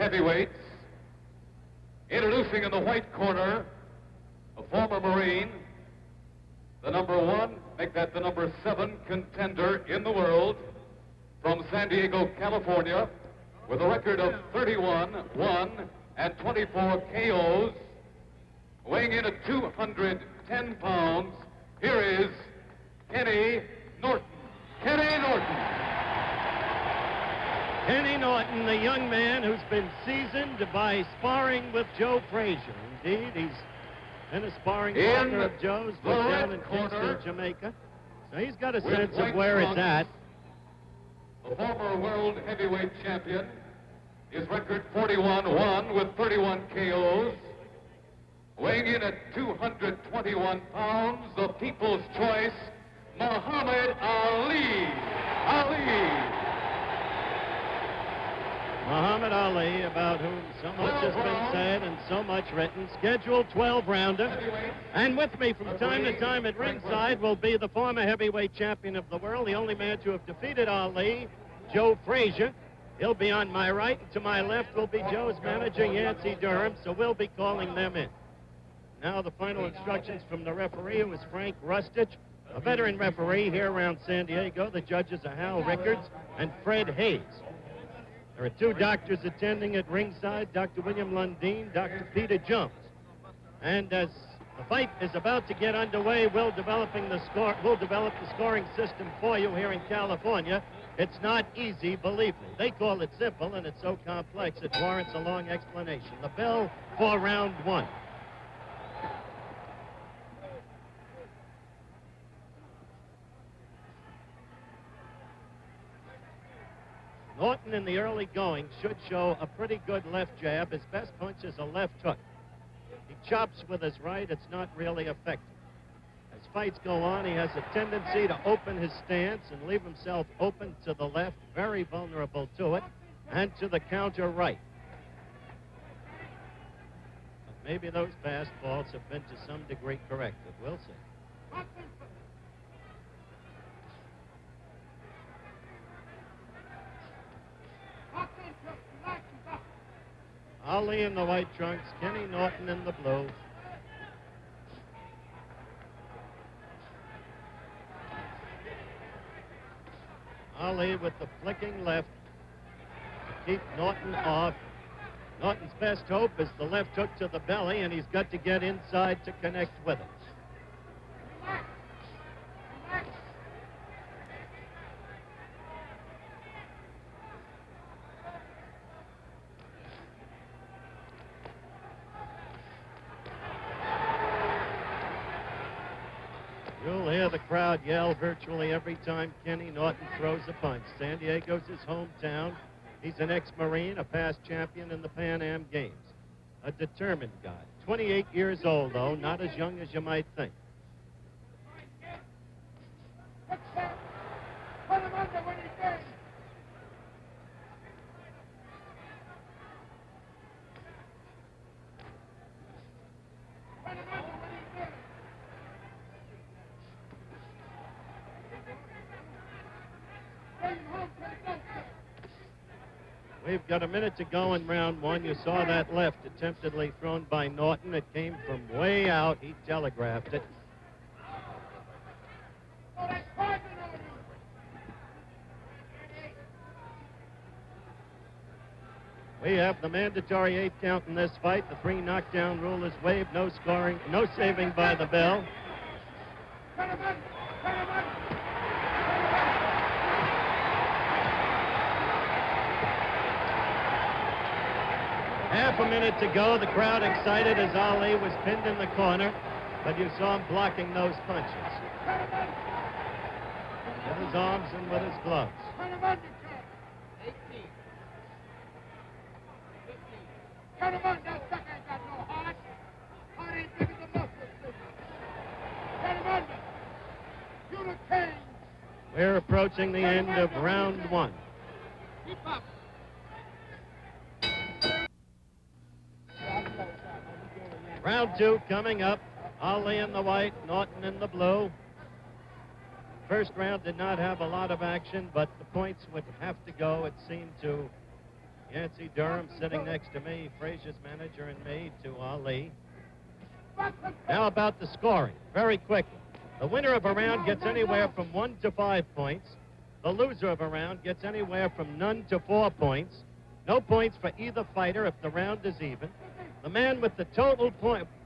heavyweights. Introducing in the white corner, a former Marine, the number 1, make that the number 7 contender in the world, from San Diego, California, with a record of 31-1 and 24 KOs, weighing in at 210 pounds. Here is Kenny Norton. Kenny Norton. Kenny Norton, the young man who's been seasoned by sparring with Joe Frazier. Indeed, he's been a sparring partner of Joe's, but down in Kingston, Jamaica. So he's got a sense of where it's at. The former world heavyweight champion, his record 41-1 with 31 KOs. Weighing in at 221 pounds, the people's choice, Muhammad Ali. Muhammad Ali, about whom so much has been said and so much written, scheduled 12-rounder. And with me from time to time at ringside will be the former heavyweight champion of the world, the only man to have defeated Ali, Joe Frazier. He'll be on my right, and to my left will be Joe's manager, Yancey Durham, so we'll be calling them in. Now the final instructions from the referee, who is Frank Rustich, a veteran referee here around San Diego. The judges are Hal Rickards and Fred Hayes. There are 2 doctors attending at ringside, Dr. William Lundeen, Dr. Peter Jones. And as the fight is about to get underway, we'll develop the scoring system for you here in California. It's not easy, believe me. They call it simple, and it's so complex it warrants a long explanation. The bell for round 1. Norton in the early going should show a pretty good left jab. His best punch is a left hook. He chops with his right. It's not really effective. As fights go on, he has a tendency to open his stance and leave himself open to the left, very vulnerable to it, and to the counter right. But maybe those fastballs have been to some degree corrected. We'll see. Ali in the white trunks, Kenny Norton in the blue. Ali with the flicking left to keep Norton off. Norton's best hope is the left hook to the belly, and he's got to get inside to connect with it. You'll hear the crowd yell virtually every time Kenny Norton throws a punch. San Diego's his hometown. He's an ex-Marine, a past champion in the Pan Am Games. A determined guy. 28 years old, though, not as young as you might think. Put him under when he's dead. We've got a minute to go in round 1. You saw that left attemptedly thrown by Norton. It came from way out. He telegraphed it. We have the mandatory 8 count in this fight. The 3 knockdown rule is waived. No scoring, no saving by the bell. Half a minute to go. The crowd excited as Ali was pinned in the corner, but you saw him blocking those punches with his arms and with his gloves. 18. 15. Cut him under. That sucker ain't got no heart. Heart ain't big as a muscle. Cut him under. You the king. We're approaching the end of round 1. Keep up. Round 2 coming up. Ali in the white, Norton in the blue. First round did not have a lot of action, but the points would have to go, it seemed, to Yancey Durham sitting next to me, Frazier's manager, and me, to Ali. Now about the scoring, very quickly. The winner of a round gets anywhere from 1 to 5 points. The loser of a round gets anywhere from none to 4 points. No points for either fighter if the round is even. The man with the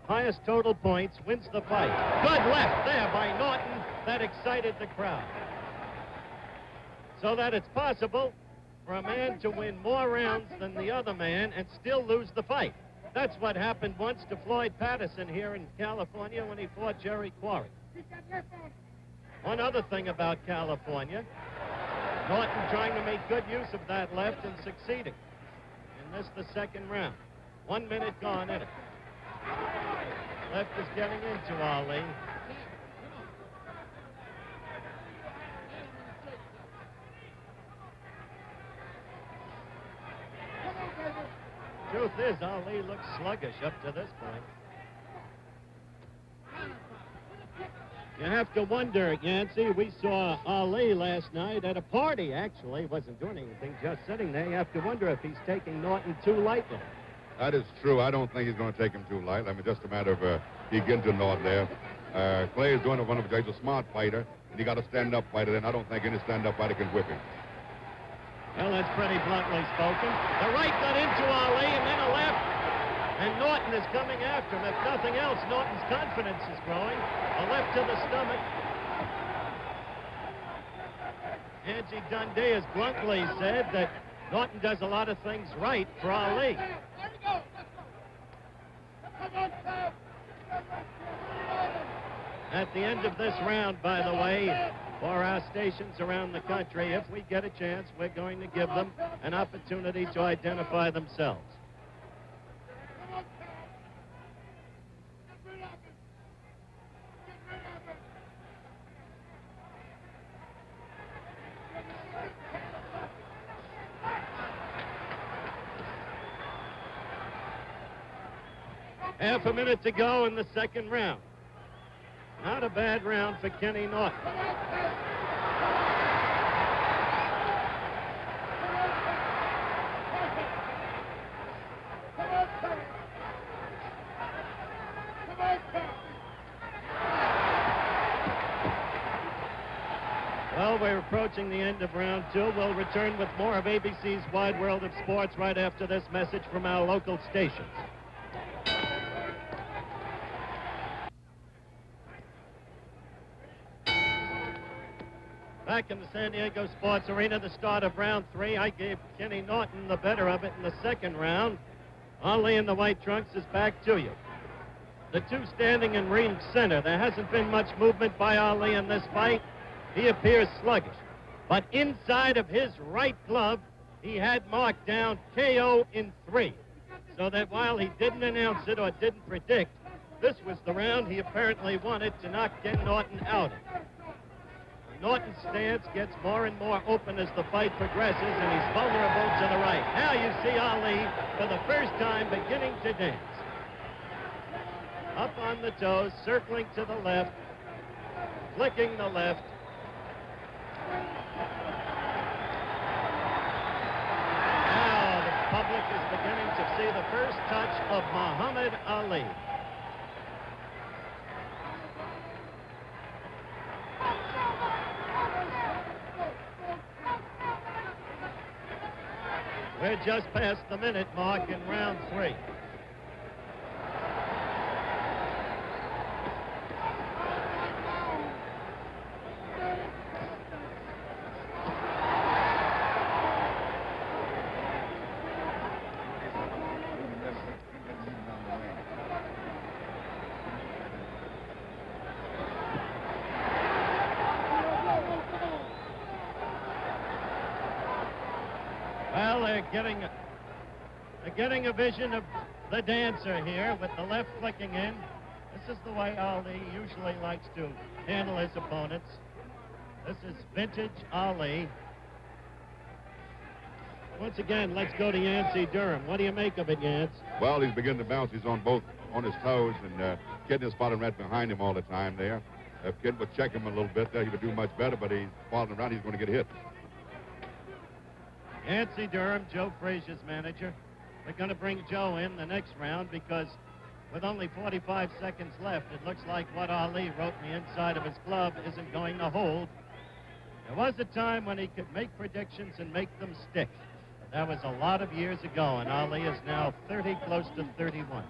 highest total points wins the fight. Good left there by Norton. That excited the crowd. So that it's possible for a man to win more rounds than the other man and still lose the fight. That's what happened once to Floyd Patterson here in California when he fought Jerry Quarry. One other thing about California, Norton trying to make good use of that left and succeeding. And this the second round. 1 minute gone in it. Left is getting into Ali. Truth is, Ali looks sluggish up to this point. You have to wonder, Yancey, we saw Ali last night at a party, actually. Wasn't doing anything, just sitting there. You have to wonder if he's taking Norton too lightly. That is true. I don't think he's going to take him too light. I mean, just a matter of he gets to Norton there. Clay is doing a wonderful job. He's a smart fighter, and he got a stand-up fighter, and I don't think any stand-up fighter can whip him. Well, that's pretty bluntly spoken. The right got into Ali, and then a left. And Norton is coming after him. If nothing else, Norton's confidence is growing. A left to the stomach. Angie Dundee has bluntly said that Norton does a lot of things right for Ali. At the end of this round, by the way, for our stations around the country, if we get a chance, we're going to give them an opportunity to identify themselves. Half a minute to go in the second round. Not a bad round for Kenny Norton. Well, we're approaching the end of round two. We'll return with more of ABC's Wide World of Sports right after this message from our local stations. Back in the San Diego Sports Arena, the start of round three. I gave Kenny Norton the better of it in the second round. Ali in the white trunks is back to you. The two standing in ring center. There hasn't been much movement by Ali in this fight. He appears sluggish. But inside of his right glove, he had marked down KO in 3. So that while he didn't announce it or didn't predict, this was the round he apparently wanted to knock Ken Norton out in. Norton's stance gets more and more open as the fight progresses, and he's vulnerable to the right. Now you see Ali, for the first time, beginning to dance. Up on the toes, circling to the left, flicking the left. Now the public is beginning to see the first touch of Muhammad Ali. We're just past the minute mark in round three. Well, they're getting a vision of the dancer here with the left flicking in. This is the way Ali usually likes to handle his opponents. This is vintage Ali. Once again, let's go to Yancey Durham. What do you make of it, Yance? Well, he's beginning to bounce. He's on his toes, and Kid is spotting right behind him all the time there. If Kid would check him a little bit there, he would do much better, but he's falling around. He's going to get hit. Nancy Durham, Joe Frazier's manager. They're going to bring Joe in the next round because with only 45 seconds left, it looks like what Ali wrote in the inside of his glove isn't going to hold. There was a time when he could make predictions and make them stick. But that was a lot of years ago, and Ali is now 30, close to 31.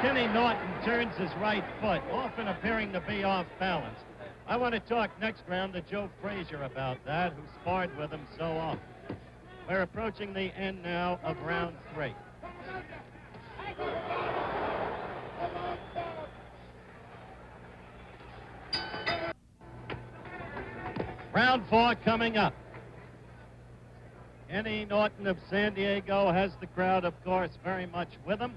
Kenny Norton turns his right foot, often appearing to be off balance. I want to talk next round to Joe Frazier about that, who sparred with him so often. We're approaching the end now of round 3. Round 4 coming up. Kenny Norton of San Diego has the crowd, of course, very much with him.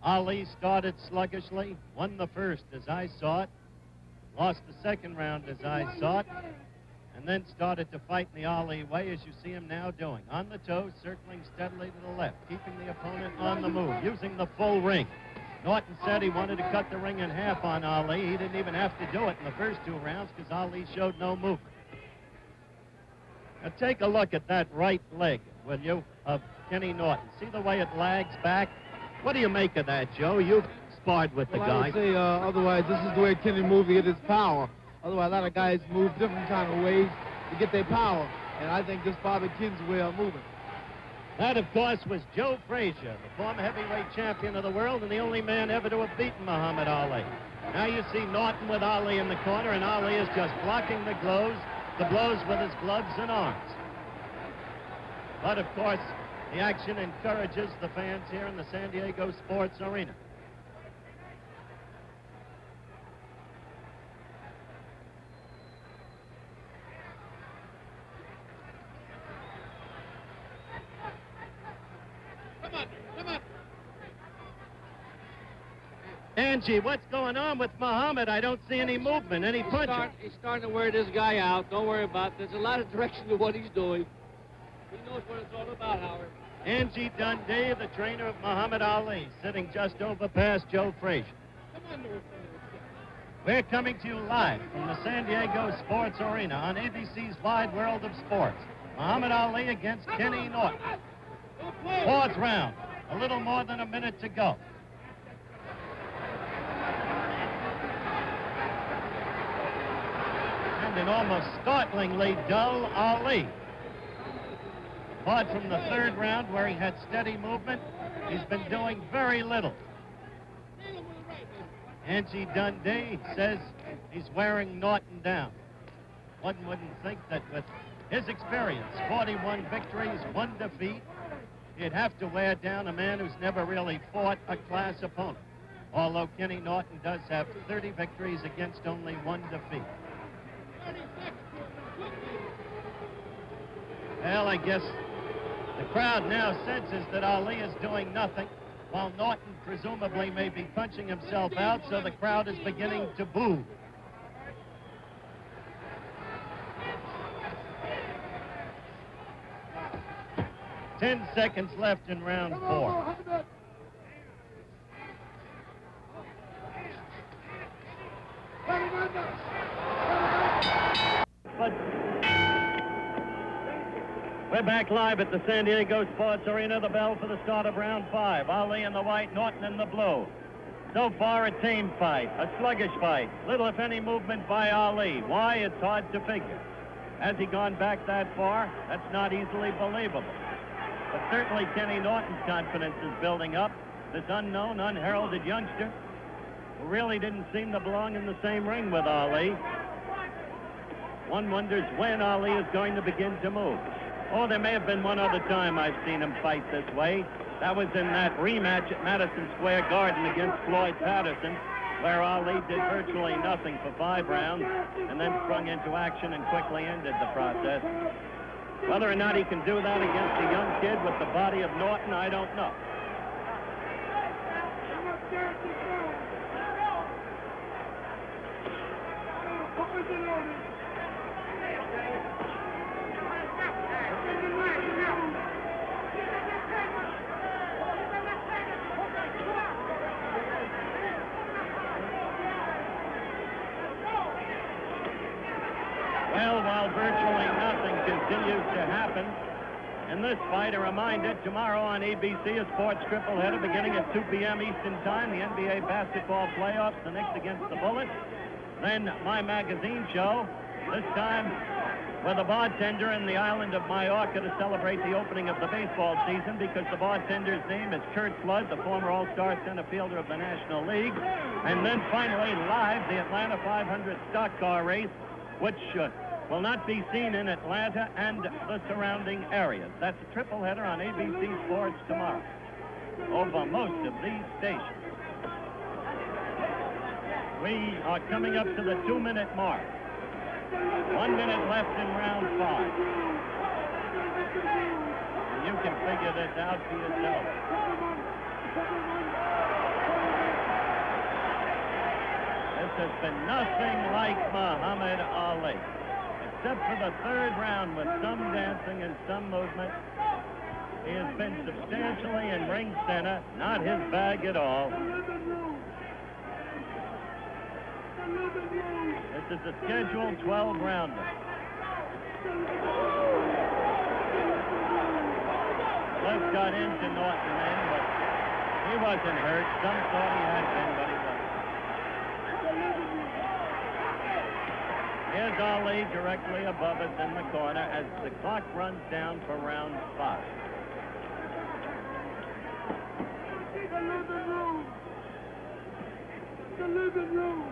Ali started sluggishly, won the first as I saw it, lost the second round as I saw it, and then started to fight in the Ali way as you see him now doing. On the toes, circling steadily to the left, keeping the opponent on the move, using the full ring. Norton said he wanted to cut the ring in half on Ali. He didn't even have to do it in the first 2 rounds because Ali showed no movement. Now take a look at that right leg, will you, of Kenny Norton. See the way it lags back? What do you make of that, Joe? You've sparred with the guy. I would say otherwise this is the way Kenny moves to get his power. Otherwise, a lot of guys move different kind of ways to get their power. And I think this is probably Ken's way of moving. That, of course, was Joe Frazier, the former heavyweight champion of the world and the only man ever to have beaten Muhammad Ali. Now you see Norton with Ali in the corner, and Ali is just blocking the blows with his gloves and arms. But, of course, the action encourages the fans here in the San Diego Sports Arena. Come on. Angie, what's going on with Muhammad? I don't see any movement, any punching. He's starting to wear this guy out. Don't worry about it. There's a lot of direction to what he's doing. He knows what it's all about, Howard. Angie Dundee, the trainer of Muhammad Ali, sitting just over past Joe Frazier. We're coming to you live from the San Diego Sports Arena on ABC's Wide World of Sports. Muhammad Ali against Kenny Norton. 4th round, a little more than a minute to go. And an almost startlingly dull Ali. Apart from the 3rd round where he had steady movement, he's been doing very little. Angie Dundee says he's wearing Norton down. One wouldn't think that with his experience, 41 victories, 1 defeat, he'd have to wear down a man who's never really fought a class opponent. Although Kenny Norton does have 30 victories against only 1 defeat. Well, I guess the crowd now senses that Ali is doing nothing, while Norton presumably may be punching himself out, so the crowd is beginning to boo. Ten seconds left in round 4. But we're back live at the San Diego Sports Arena. The bell for the start of round 5. Ali in the white, Norton in the blue. So far, a tame fight, a sluggish fight. Little, if any, movement by Ali. Why? It's hard to figure. Has he gone back that far? That's not easily believable. But certainly Kenny Norton's confidence is building up. This unknown, unheralded youngster who really didn't seem to belong in the same ring with Ali. One wonders when Ali is going to begin to move. Oh, there may have been one other time I've seen him fight this way. That was in that rematch at Madison Square Garden against Floyd Patterson, where Ali did virtually nothing for 5 rounds and then sprung into action and quickly ended the process. Whether or not he can do that against a young kid with the body of Norton, I don't know. virtually nothing continues to happen in this fight. A reminder, tomorrow on ABC, a sports triple header beginning at 2 p.m. Eastern Time, the NBA basketball playoffs, the Knicks against the Bullets. Then my magazine show, this time with a bartender in the island of Mallorca to celebrate the opening of the baseball season, because the bartender's name is Kurt Flood, the former All-Star center fielder of the National League. And then finally, live, the Atlanta 500 stock car race, which will not be seen in Atlanta and the surrounding areas. That's a triple header on ABC Sports tomorrow over most of these stations. We are coming up to the 2-minute mark. 1 minute left in round 5. And you can figure this out for yourself. This has been nothing like Muhammad Ali, except for the third round with some dancing and some movement. He has been substantially in ring center, not his bag at all. This is a scheduled 12-rounder. Left got into Norton then, but he wasn't hurt. Some thought he had been, but he wasn't. Here's Ali directly above us in the corner as the clock runs down for round 5. The living room.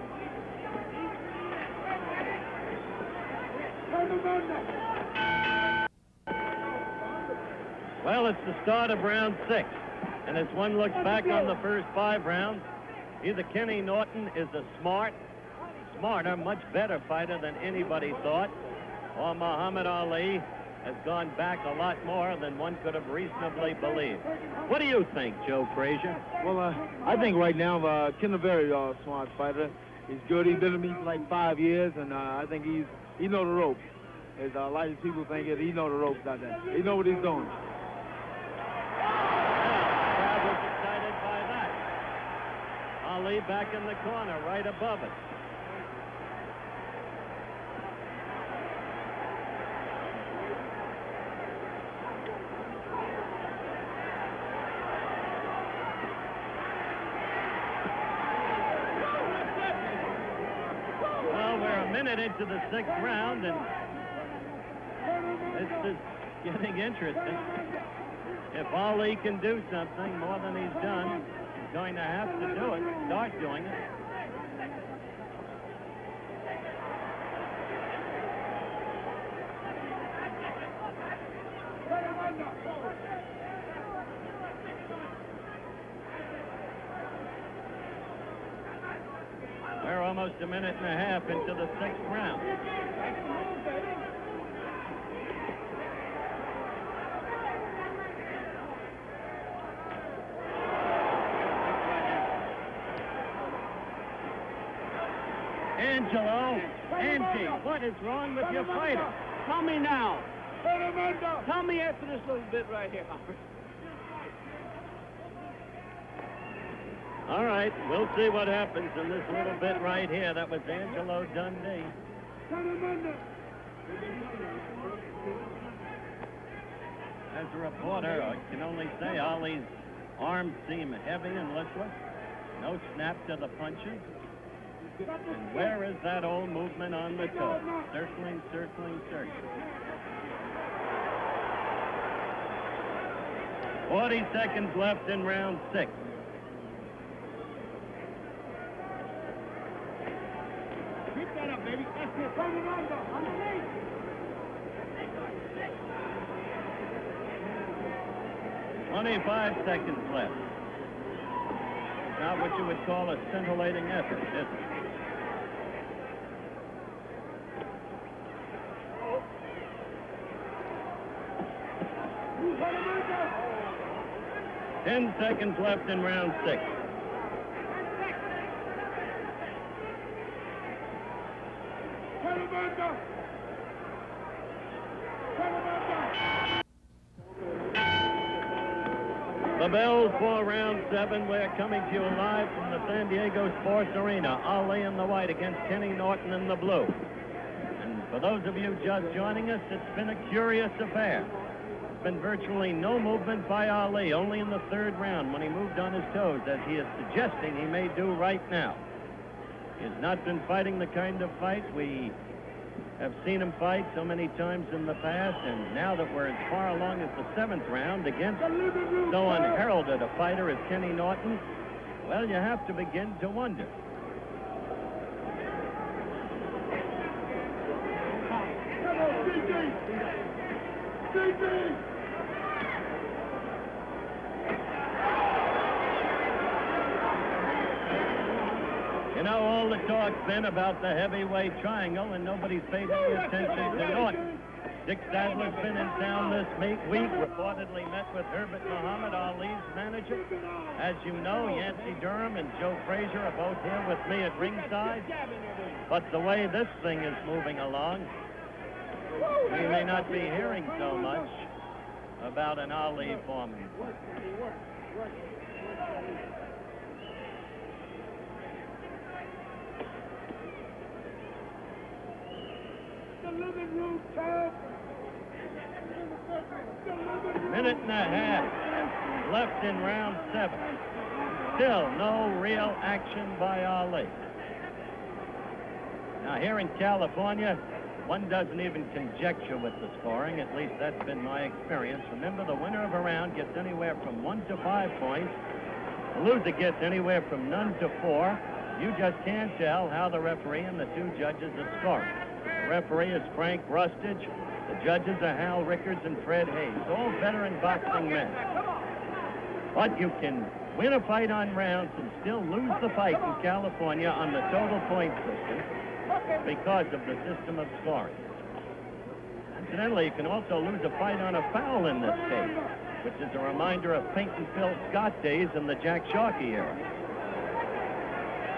Well, it's the start of round 6, and as one looks back on the first 5 rounds, either Kenny Norton is a smarter, much better fighter than anybody thought, or Muhammad Ali has gone back a lot more than one could have reasonably believed. What do you think, Joe Frazier? Well, I think right now Ken a very smart fighter. He's good. He's been with me for like 5 years, and I think he know the ropes. As a lot of people think it, he know the ropes out there. He know what he's doing. The crowd was excited by that. Ali back in the corner, right above it. Well, we're a minute into the 6th round, and this is getting interesting. If Ali can do something more than he's done, he's going to have to do it, start doing it. We're almost a minute and a half into the 6th round. Angelo, Angie, what is wrong with your fighter? Tell me now. Tell me after this little bit right here, Hopper. All right, we'll see what happens in this little bit right here. That was Angelo Dundee. As a reporter, I can only say Ali's arms seem heavy and listless. No snap to the punches. And where is that old movement on the toe? Circling, circling, circling. 40 seconds left in round 6. Keep that up, baby. That's it. Turn it under. Underneath. 25 seconds left. Not what you would call a scintillating effort, is it? Ten seconds left in round 6. The bell for round 7. We're coming to you live from the San Diego Sports Arena. Ali in the white against Kenny Norton in the blue. And For those of you just joining us, it's been a curious affair. There's been virtually no movement by Ali, only in the third round when he moved on his toes, as he is suggesting he may do right now. He has not been fighting the kind of fight we have seen him fight so many times in the past, and now that we're as far along as the 7th round against so unheralded a fighter as Kenny Norton, well, you have to begin to wonder. You know, all the talk's been about the heavyweight triangle, and nobody's paid any attention to Norton. Dick Sadler's been in town this week, reportedly met with Herbert Muhammad Ali's manager. As you know, Yancey Durham and Joe Frazier are both here with me at ringside. But the way this thing is moving along, we may not be hearing so much about an Ali Foreman. Minute and a half left in round 7. Still no real action by Ali. Now here in California, one doesn't even conjecture with the scoring. At least that's been my experience. Remember, the winner of a round gets anywhere from 1 to 5 points. The loser gets anywhere from none to 4. You just can't tell how the referee and the 2 judges are scoring. The referee is Frank Rustage. The judges are Hal Rickards and Fred Hayes, all veteran boxing men. But you can win a fight on rounds and still lose the fight in California on the total point system because of the system of scoring. Incidentally, you can also lose a fight on a foul in this case, which is a reminder of Pink and Phil Scott days in the Jack Sharkey era.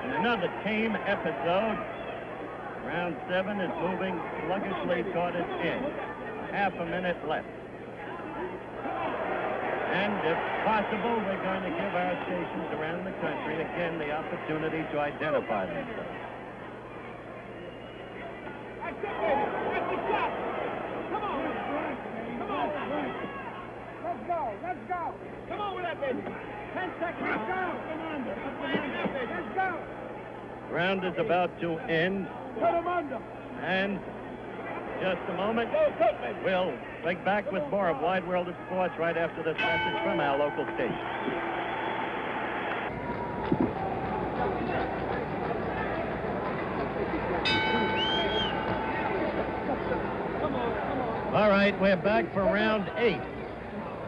In another tame episode, round 7 is moving sluggishly toward its end. Half a minute left. And if possible, we're going to give our stations around the country again the opportunity to identify themselves. That's it, baby. That's the shot. Come on. Come on. Let's go. Let's go. Come on with that, baby. 10 seconds. Let's go. Come on. Let's go. Round is about to end. Put him under. And just a moment, we'll be back with more of Wide World of Sports right after this message from our local station. All right, we're back for round 8.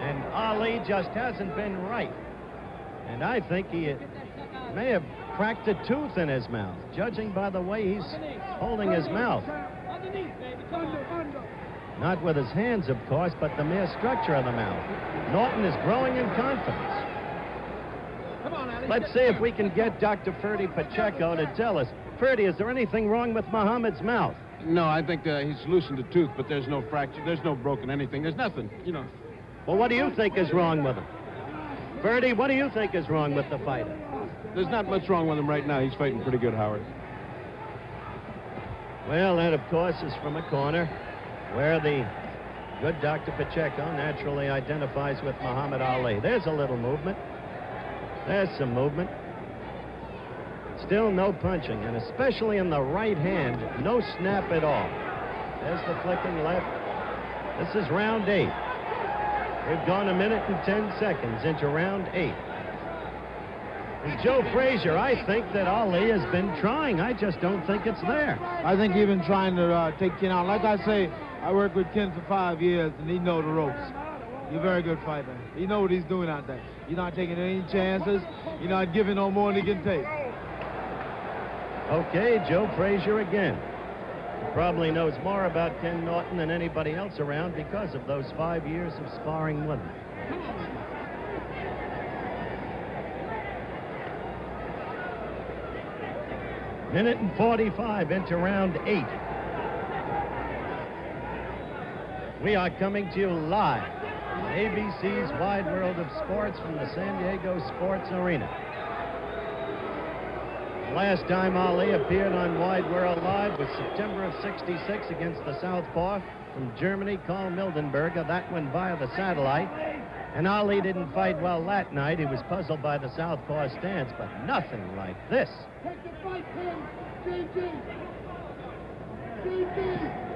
And Ali just hasn't been right. And I think he may have cracked a tooth in his mouth, judging by the way he's holding his mouth. Not with his hands, of course, but the mere structure of the mouth. Norton is growing in confidence. Let's see if we can get Dr. Ferdy Pacheco to tell us. Ferdy, is there anything wrong with Muhammad's mouth? No, I think he's loosened a tooth, but there's no fracture. There's no broken anything. There's nothing, you know. Well, what do you think is wrong with him? Ferdy, what do you think is wrong with the fighter? There's not much wrong with him right now. He's fighting pretty good, Howard. Well, that, of course, is from a corner where the good Dr. Pacheco naturally identifies with Muhammad Ali. There's a little movement. There's some movement. Still no punching, and especially in the right hand, no snap at all. There's the flicking left. This is round 8. We've gone 1 minute and 10 seconds into round 8. And Joe Frazier, I think that Ali has been trying. I just don't think it's there. I think he's been trying to take Ken out. Like I say, I worked with Ken for 5 years, and he knows the ropes. He's a very good fighter. He knows what he's doing out there. He's not taking any chances. He's not giving no more than he can take. Okay, Joe Frazier again. He probably knows more about Ken Norton than anybody else around because of those 5 years of sparring with him. Minute and 45 into round 8. We are coming to you live on ABC's Wide World of Sports from the San Diego Sports Arena. Last time Ali appeared on Wide World Live was September of '66 against the southpaw from Germany, Karl Mildenberger. That went via the satellite. And Ali didn't fight well that night. He was puzzled by the southpaw stance, but nothing like this. Take the fight, Tim. GG. GG.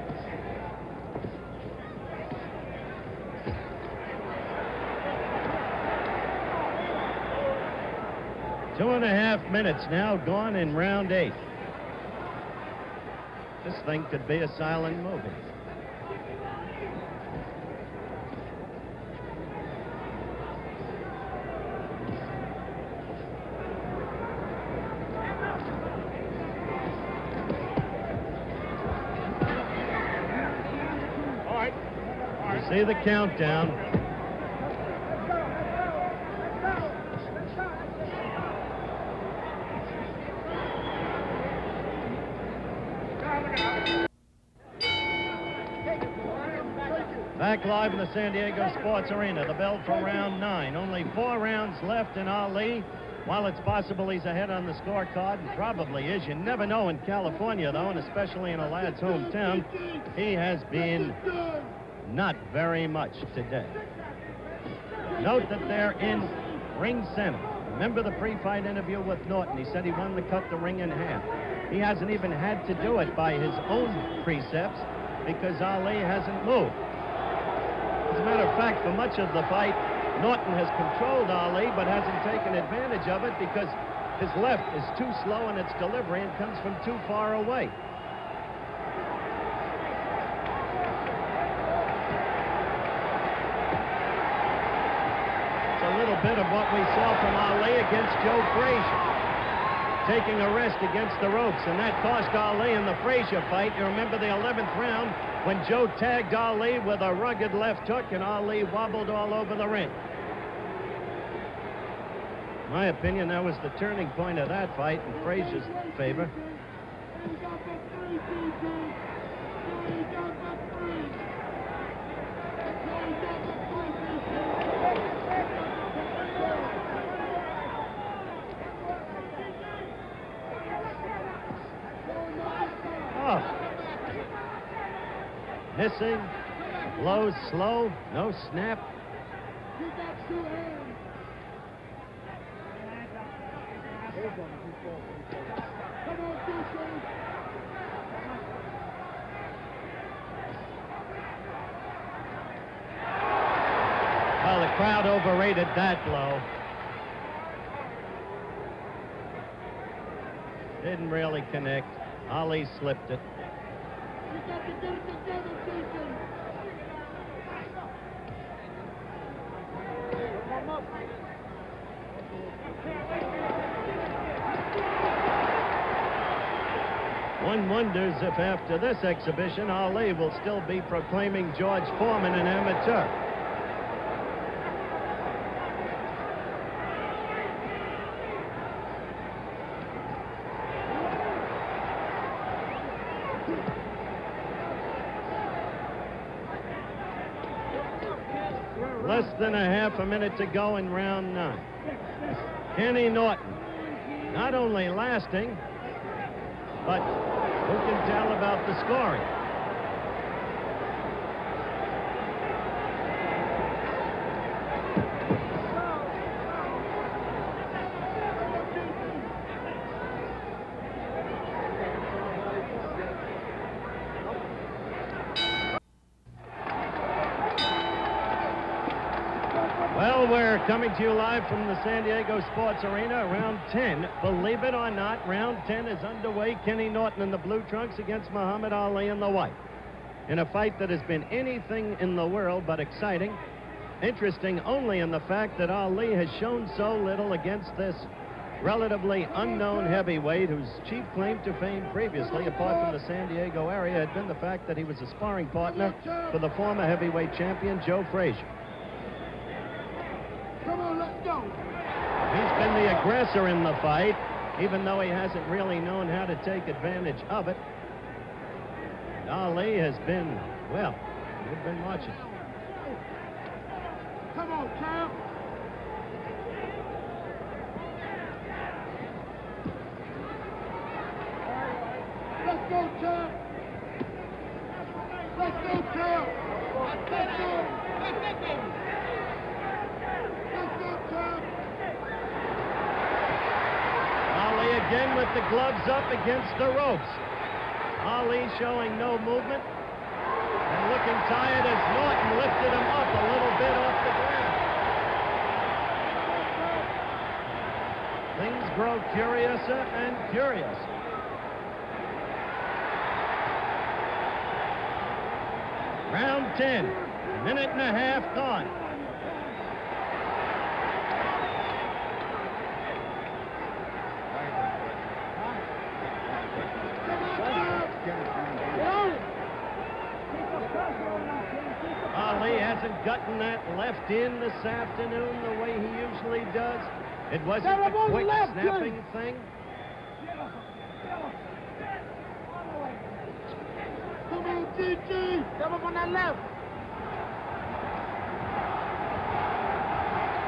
2.5 minutes now gone in round 8. This thing could be a silent movie. You see the countdown. Back live in the San Diego Sports Arena, the bell for round 9. Only 4 rounds left in Ali. While it's possible he's ahead on the scorecard, and probably is, you never know in California, though, and especially in a lad's hometown, he has been not very much today. Note that they're in ring center. Remember the pre-fight interview with Norton? He said he wanted to cut the ring in half. He hasn't even had to do it by his own precepts because Ali hasn't moved. As a matter of fact, for much of the fight, Norton has controlled Ali, but hasn't taken advantage of it because his left is too slow in its delivery and comes from too far away. It's a little bit of what we saw from Ali against Joe Frazier, taking a rest against the ropes, and that cost Ali in the Frazier fight. You remember the 11th round when Joe tagged Ali with a rugged left hook and Ali wobbled all over the ring. In my opinion, that was the turning point of that fight in Frazier's favor. Oh. Missing, blows slow, no snap. Well, the crowd overrated that blow. Didn't really connect. Ali slipped it. One wonders if after this exhibition, Ali will still be proclaiming George Foreman an amateur. Less than a half a minute to go in round 9. Kenny Norton, not only lasting, but who can tell about the scoring? Well, we're coming to you live from the San Diego Sports Arena, round 10. Believe it or not, round 10 is underway. Kenny Norton in the blue trunks against Muhammad Ali in the white. In a fight that has been anything in the world but exciting. Interesting only in the fact that Ali has shown so little against this relatively unknown heavyweight whose chief claim to fame previously, apart from the San Diego area, had been the fact that he was a sparring partner for the former heavyweight champion, Joe Frazier. Come on, let's go. He's been the aggressor in the fight, even though he hasn't really known how to take advantage of it. Ali has been, well, we've been watching. Come on, champ. Ali again with the gloves up against the ropes. Ali showing no movement and looking tired as Norton lifted him up a little bit off the ground. Things grow curiouser and curiouser. Round 10, minute and a half gone. Ali hasn't gotten that left in this afternoon the way he usually does. It wasn't the quick snapping thing. Come on, GG! Come up on that left!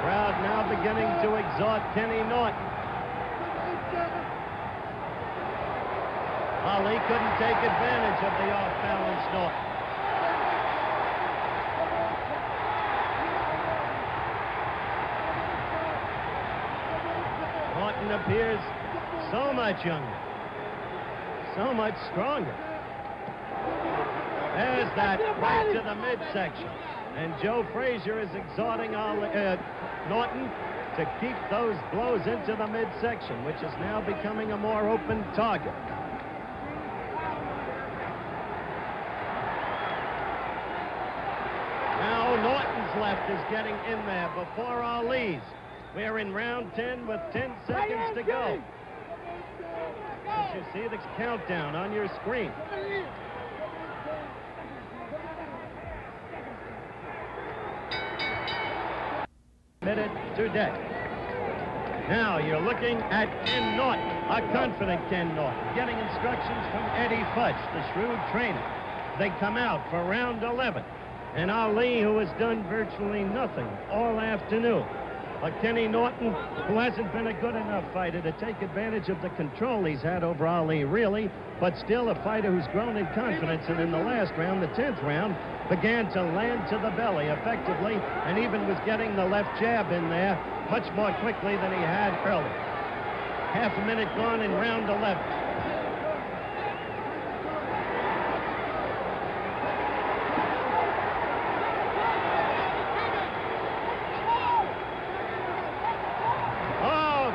Crowd now beginning to exhort Kenny Norton. Ali couldn't take advantage of the off-balance Norton. Norton appears so much younger, so much stronger. There's that right to the midsection. And Joe Frazier is exhorting Norton to keep those blows into the midsection, which is now becoming a more open target. Now Norton's left is getting in there before Ali's. We're in round 10 with 10 seconds to go. As you see the countdown on your screen. Minute today. Now you're looking at Ken Norton, a confident Ken Norton, getting instructions from Eddie Fudge, the shrewd trainer. They come out for round 11. And Ali, who has done virtually nothing all afternoon. But Kenny Norton, who hasn't been a good enough fighter to take advantage of the control he's had over Ali, really, but still a fighter who's grown in confidence. And in the last round, the 10th round, began to land to the belly effectively and even was getting the left jab in there much more quickly than he had earlier. Half a minute gone in round 11.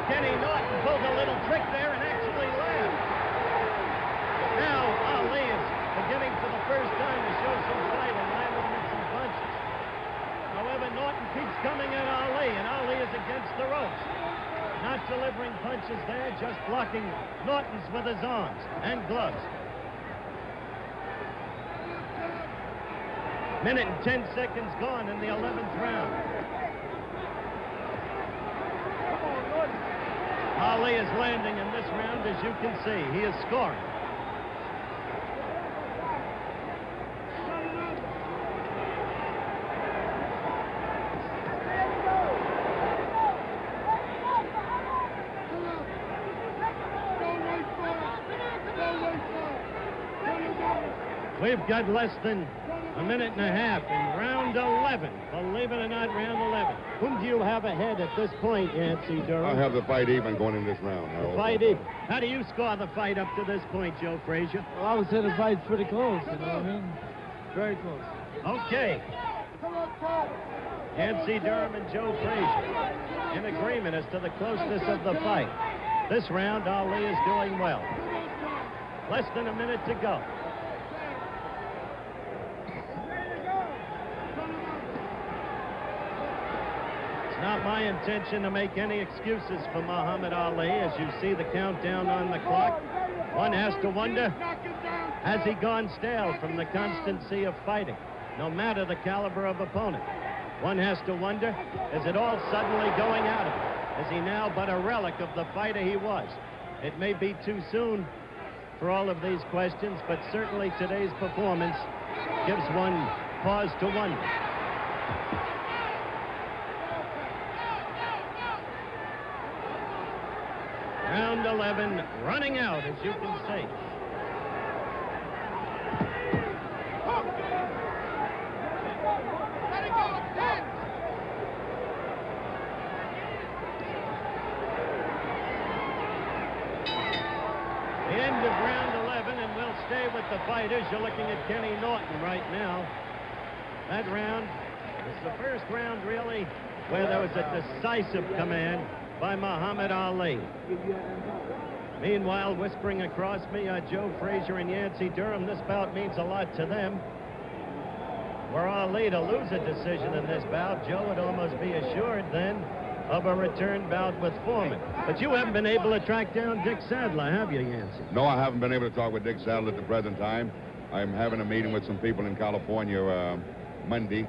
Kenny Norton pulled a little trick there and actually laughed. Now Ali is beginning for the first time to show some fight and landing with some punches. However, Norton keeps coming at Ali, and Ali is against the ropes. Not delivering punches there, just blocking Norton's with his arms and gloves. Minute and 10 seconds gone in the 11th round. Ali is landing in this round, as you can see. He is scoring. We've got less than a minute and a half in round 11. Believe it or not, round 11. Whom do you have ahead at this point, Yancey Durham? I have the fight even going in this round. Fight even. How do you score the fight up to this point, Joe Frazier? Well, I would say the fight's pretty close, you know what I mean? Very close. Okay. Yancey Durham and Joe Frazier in agreement as to the closeness of the fight. This round, Ali is doing well. Less than a minute to go. Not my intention to make any excuses for Muhammad Ali. As you see the countdown on the clock, one has to wonder, has he gone stale from the constancy of fighting, no matter the caliber of opponent? One has to wonder, is it all suddenly going out of him? Is he now but a relic of the fighter he was? It may be too soon for all of these questions, but certainly today's performance gives one pause to wonder. Round 11 running out, as you can see. end of round 11, and we'll stay with the fighters. You're looking at Kenny Norton right now. That round is the first round, really, where there was a decisive command by Muhammad Ali. Meanwhile, whispering across me are Joe Frazier and Yancey Durham. This bout means a lot to them. Were Ali to lose a decision in this bout, Joe would almost be assured then of a return bout with Foreman. But you haven't been able to track down Dick Sadler, have you, Yancey? No, I haven't been able to talk with Dick Sadler at the present time. I'm having a meeting with some people in California Monday,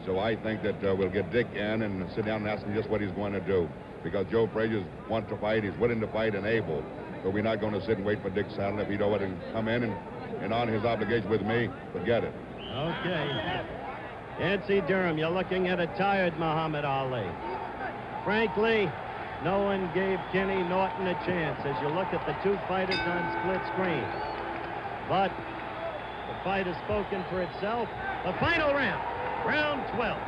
so I think that we'll get Dick in and sit down and ask him just what he's going to do. Because Joe Frazier wants to fight, he's willing to fight and able. So we're not going to sit and wait for Dick Sadler. If he don't want to come in and honor his obligation with me, forget it. Okay. Yancey Durham, you're looking at a tired Muhammad Ali. Frankly, no one gave Kenny Norton a chance as you look at the two fighters on split screen. But the fight has spoken for itself. The final round, round 12.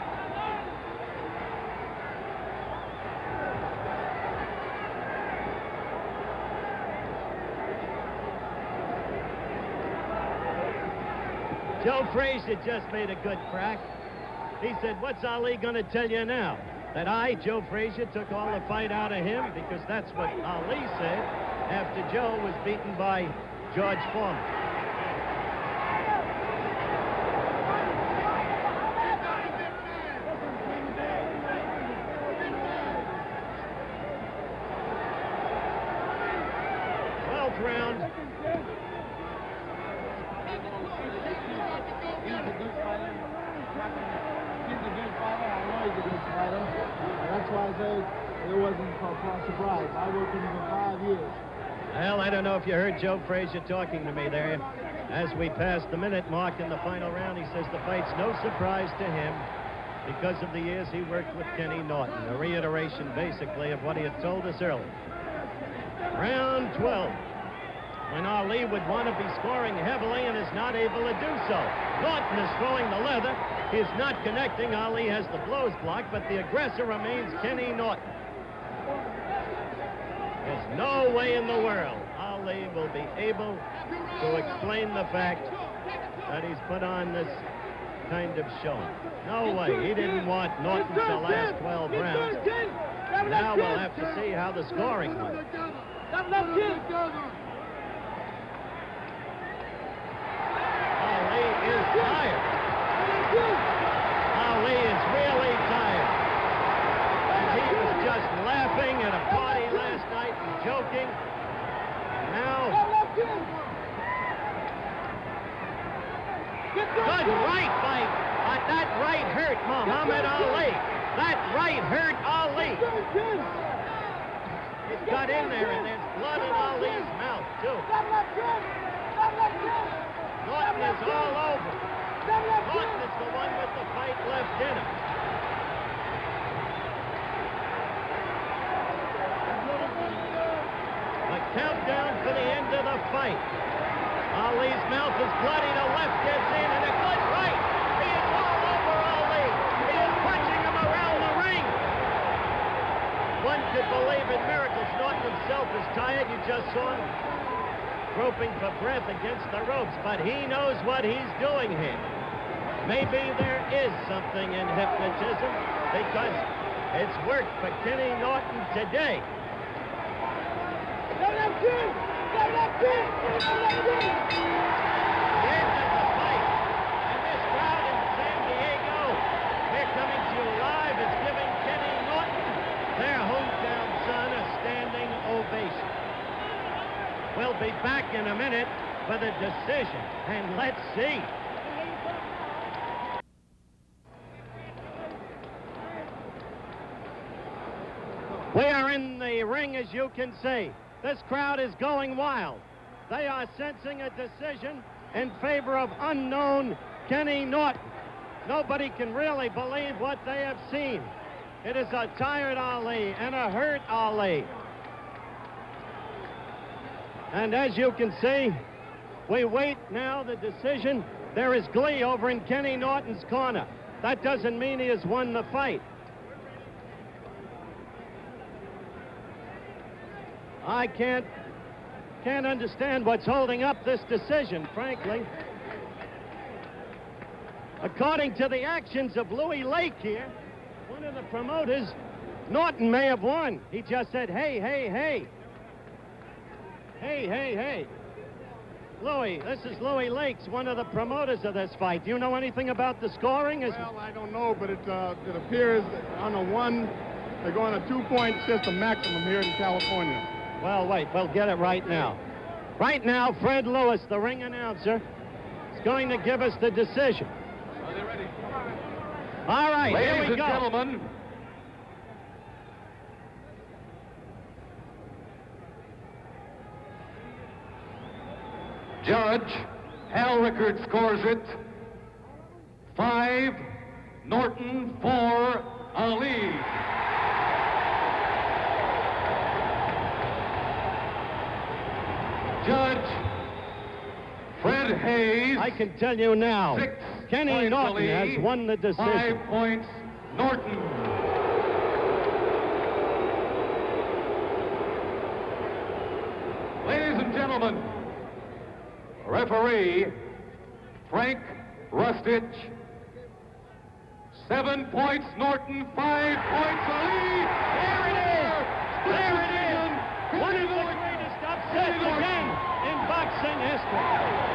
Joe Frazier just made a good crack. He said, what's Ali going to tell you now? That I, Joe Frazier, took all the fight out of him? Because that's what Ali said after Joe was beaten by George Foreman. Round. He's a good fighter. He's a good fighter. I know he's a good fighter. And that's why I said it wasn't a surprise. I worked with him for 5 years. Well, I don't know if you heard Joe Frazier talking to me there. As we passed the minute mark in the final round, he says the fight's no surprise to him because of the years he worked with Kenny Norton. A reiteration, basically, of what he had told us earlier. Round 12. When Ali would want to be scoring heavily and is not able to do so. Norton is throwing the leather. He is not connecting. Ali has the blows blocked, but the aggressor remains Kenny Norton. There's no way in the world Ali will be able to explain the fact that he's put on this kind of show. No way. He didn't want Norton to last 12 rounds. Now we'll have to see how the scoring went. Ali is tired. Ali is really tired. And he was just laughing at a party last night and joking. Now, good right by that right hurt Muhammad Ali. That right hurt Ali. He's got in there and there's blood in Ali's mouth too. Norton is all over. Norton is the one with the fight left in him. The countdown for the end of the fight. Ali's mouth is bloody. The left gets in and a good right. He is all over Ali. He is punching him around the ring. One could believe in miracles. Norton himself is tired. You just saw him groping for breath against the ropes, but he knows what he's doing here. Maybe there is something in hypnotism because it's worked for Kenny Norton today. The end of the fight, and this crowd in San Diego, they're coming to you live, is giving Kenny Norton, their hometown son, a standing ovation. We'll be back in a minute for the decision, and let's see. We are in the ring, as you can see. This crowd is going wild. They are sensing a decision in favor of unknown Kenny Norton. Nobody can really believe what they have seen. It is a tired Ali and a hurt Ali. And as you can see, we wait now the decision. There is glee over in Kenny Norton's corner. That doesn't mean he has won the fight. I can't Can't understand what's holding up this decision, frankly. According to the actions of Louis Lake here, one of the promoters, Norton may have won. He just said, hey, hey, hey. Hey, hey, hey. Louis, this is Louis Lakes, one of the promoters of this fight. Do you know anything about the scoring? Well, I don't know, but it appears on a one, they're going a 2-point system maximum here in California. Well, wait, we'll get it right now. Right now, Fred Lewis, the ring announcer, is going to give us the decision. Are they ready? All right, Ladies here we and go. gentlemen, Judge Hal Rickard scores it 5, Norton 4, Ali. Judge Fred Hayes. I can tell you now, 6 Kenny points Norton Ali, has won the decision. 5 points Norton. Ladies and gentlemen, referee Frank Rustich. 7 points Norton, 5 points Ali. There it is! There it is! One of the greatest upsets again in boxing history.